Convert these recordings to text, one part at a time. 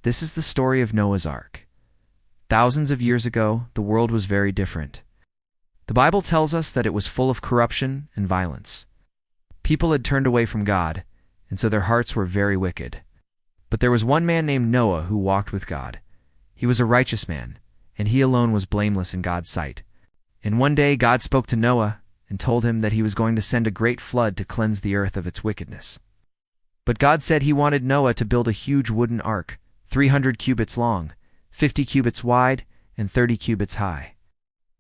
This is the story of Noah's Ark. Thousands of years ago, the world was very different. The Bible tells us that it was full of corruption and violence. People had turned away from God, and so their hearts were very wicked. But there was one man named Noah who walked with God. He was a righteous man, and he alone was blameless in God's sight. And one day God spoke to Noah and told him that he was going to send a great flood to cleanse the earth of its wickedness. But God said he wanted Noah to build a huge wooden ark, 300 cubits long, 50 cubits wide, and 30 cubits high.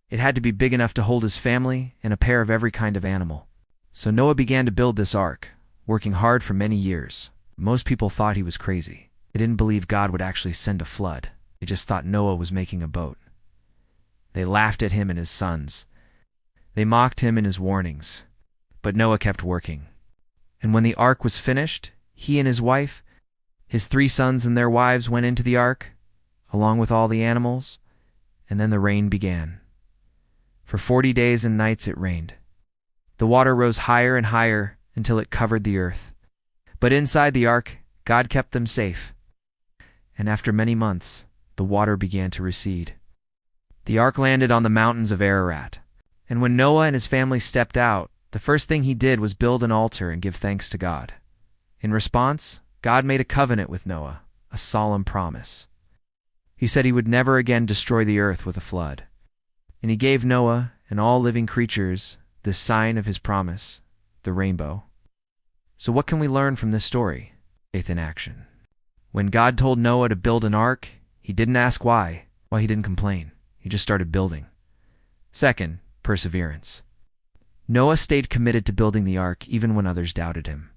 It had to be big enough to hold his family and a pair of every kind of animal. So Noah began to build this ark, working hard for many years. Most people thought he was crazy. They didn't believe God would actually send a flood. They just thought Noah was making a boat. They laughed at him and his sons. They mocked him and his warnings. But Noah kept working. And when the ark was finished, he and his wife, his 3 sons and their wives went into the ark, along with all the animals, and then the rain began. For 40 days and nights it rained. The water rose higher and higher until it covered the earth. But inside the ark, God kept them safe. And after many months, the water began to recede. The ark landed on the mountains of Ararat. And when Noah and his family stepped out, the first thing he did was build an altar and give thanks to God. In response, God made a covenant with Noah, a solemn promise. He said he would never again destroy the earth with a flood. And he gave Noah and all living creatures this sign of his promise, the rainbow. So what can we learn from this story? Faith in action. When God told Noah to build an ark, he didn't ask why. He didn't complain. He just started building. Second, perseverance. Noah stayed committed to building the ark even when others doubted him.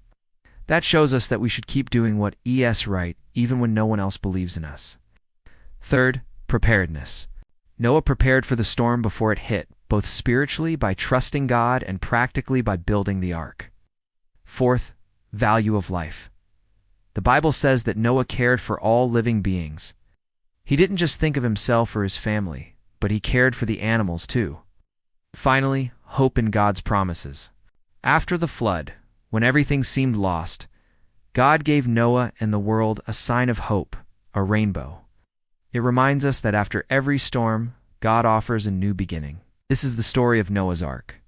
That shows us that we should keep doing what is right even when no one else believes in us. Third, preparedness. Noah prepared for the storm before it hit, both spiritually by trusting God and practically by building the ark. Fourth, value of life. The Bible says that Noah cared for all living beings. He didn't just think of himself or his family, but he cared for the animals too. Finally, hope in God's promises. After the flood, when everything seemed lost, God gave Noah and the world a sign of hope, a rainbow. It reminds us that after every storm, God offers a new beginning. This is the story of Noah's Ark.